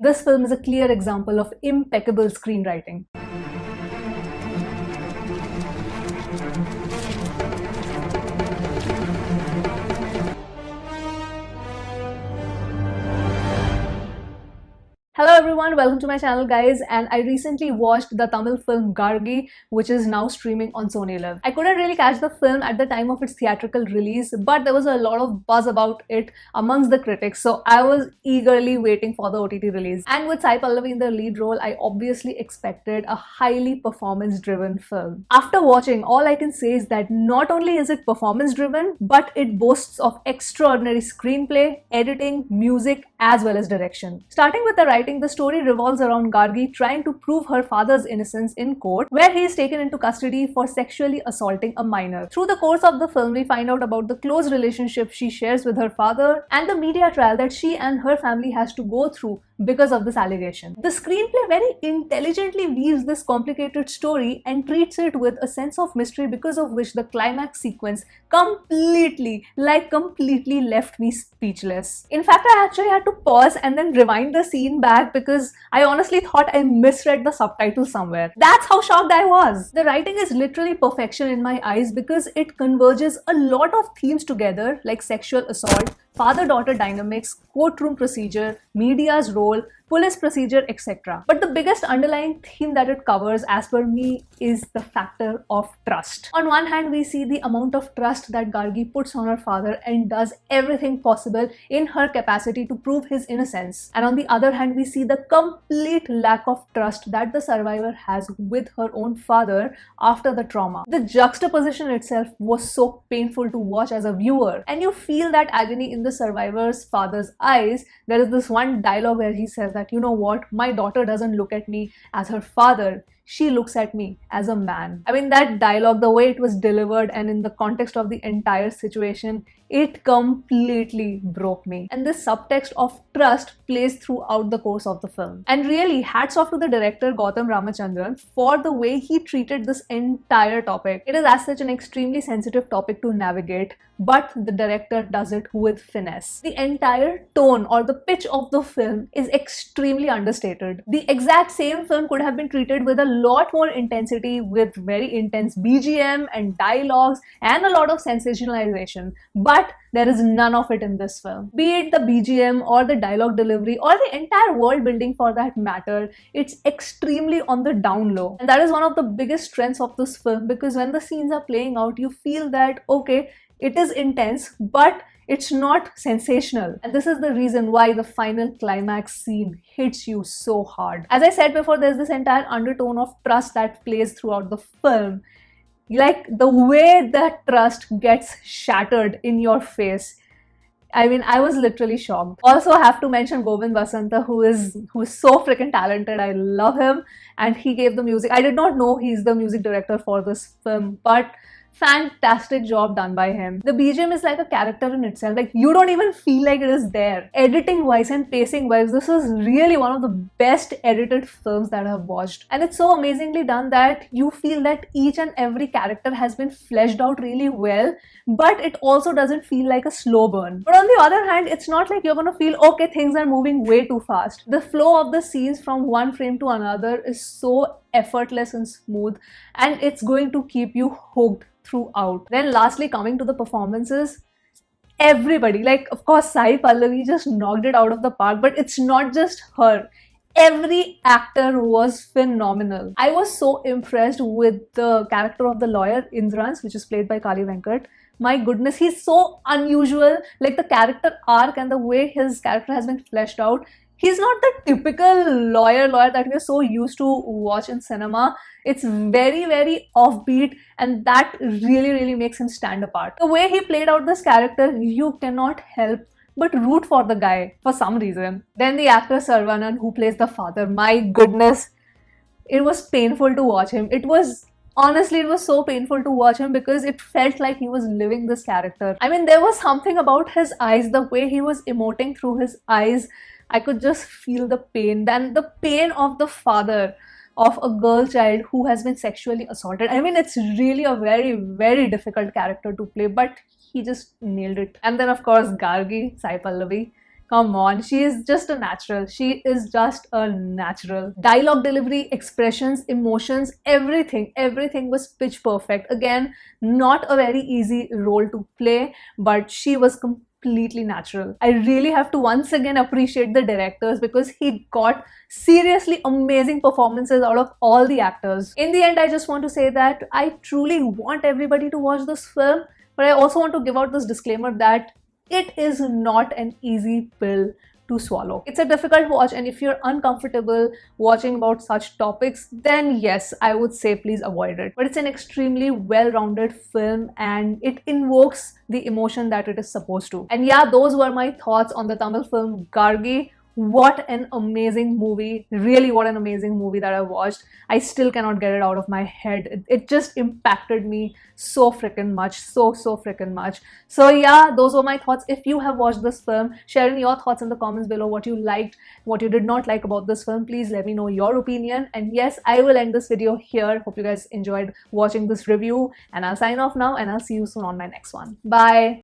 This film is a clear example of impeccable screenwriting. Hello everyone, welcome to my channel guys, and I recently watched the Tamil film Gargi, which is now streaming on SonyLiv. I couldn't really catch the film at the time of its theatrical release, but there was a lot of buzz about it amongst the critics, so I was eagerly waiting for the OTT release. And with Pallavi in the lead role, I obviously expected a highly performance-driven film. After watching, all I can say is that not only is it performance-driven, but it boasts of extraordinary screenplay, editing, music, as well as direction. Starting with the writing, the story revolves around Gargi trying to prove her father's innocence in court, where he is taken into custody for sexually assaulting a minor. Through the course of the film, we find out about the close relationship she shares with her father and the media trial that she and her family has to go through because of this allegation. The screenplay very intelligently weaves this complicated story and treats it with a sense of mystery, because of which the climax sequence completely left me speechless. In fact, I actually had to pause and then rewind the scene back because I honestly thought I misread the subtitle somewhere. That's how shocked I was. The writing is literally perfection in my eyes because it converges a lot of themes together, like sexual assault, father-daughter dynamics, courtroom procedure, media's role, police procedure, etc. But the biggest underlying theme that it covers, as per me, is the factor of trust. On one hand, we see the amount of trust that Gargi puts on her father and does everything possible in her capacity to prove his innocence. And on the other hand, we see the complete lack of trust that the survivor has with her own father after the trauma. The juxtaposition itself was so painful to watch as a viewer, and you feel that agony in the survivor's father's eyes. There is this one dialogue where he says that, you know what, my daughter doesn't look at me as her father, she looks at me as a man. I mean, that dialogue, the way it was delivered and in the context of the entire situation, it completely broke me. And this subtext of trust plays throughout the course of the film. And really, hats off to the director Gautam Ramachandran for the way he treated this entire topic. It is as such an extremely sensitive topic to navigate, but the director does it with finesse. The entire tone or the pitch of the film is extremely understated. The exact same film could have been treated with a lot more intensity, with very intense BGM and dialogues and a lot of sensationalization. But there is none of it in this film. Be it the BGM or the dialogue delivery or the entire world building for that matter, it's extremely on the down low. And that is one of the biggest strengths of this film, because when the scenes are playing out, you feel that, okay, it is intense, but it's not sensational. And this is the reason why the final climax scene hits you so hard. As I said before, there's this entire undertone of trust that plays throughout the film. Like, the way that trust gets shattered in your face, I mean, I was literally shocked. Also, I have to mention Govind Basanta, who is so freaking talented. I love him, and he gave the music. I did not know he's the music director for this film, but fantastic job done by him. The BGM is like a character in itself. Like, you don't even feel like it is there. Editing wise and pacing wise, this is really one of the best edited films that I've watched. And it's so amazingly done that you feel that each and every character has been fleshed out really well, but it also doesn't feel like a slow burn. But on the other hand, it's not like you're gonna feel, okay, things are moving way too fast. The flow of the scenes from one frame to another is so effortless and smooth, and it's going to keep you hooked throughout. Then lastly, coming to the performances, everybody, like, of course, Pallavi just knocked it out of the park, but it's not just her. Every actor was phenomenal. I was so impressed with the character of the lawyer Indrans, which is played by Kali Venkat. My goodness, he's so unusual. Like, the character arc and the way his character has been fleshed out, he's not the typical lawyer that we're so used to watch in cinema. It's very offbeat, and that really makes him stand apart. The way he played out this character, you cannot help but root for the guy for some reason. Then the actor Sarvanan, who plays the father, my goodness, it was painful to watch him. Honestly, it was so painful to watch him because it felt like he was living this character. I mean, there was something about his eyes, the way he was emoting through his eyes. I could just feel the pain. Then the pain of the father of a girl child who has been sexually assaulted. I mean, it's really a very difficult character to play, but he just nailed it. And then, of course, Gargi, Pallavi. Come on, she is just a natural. She is just a natural. Dialogue delivery, expressions, emotions, everything was pitch perfect. Again, not a very easy role to play, but she was completely natural. I really have to once again appreciate the directors because he got seriously amazing performances out of all the actors. In the end, I just want to say that I truly want everybody to watch this film, but I also want to give out this disclaimer that it is not an easy pill to swallow. It's a difficult watch, and if you're uncomfortable watching about such topics, then yes, I would say please avoid it. But it's an extremely well-rounded film and it invokes the emotion that it is supposed to. And yeah, those were my thoughts on the Tamil film Gargi. What an amazing movie. Really, what an amazing movie that I watched. I still cannot get it out of my head. It just impacted me so freaking much. So freaking much. So yeah, those were my thoughts. If you have watched this film, share in your thoughts in the comments below what you liked, what you did not like about this film. Please let me know your opinion. And yes, I will end this video here. Hope you guys enjoyed watching this review. And I'll sign off now and I'll see you soon on my next one. Bye.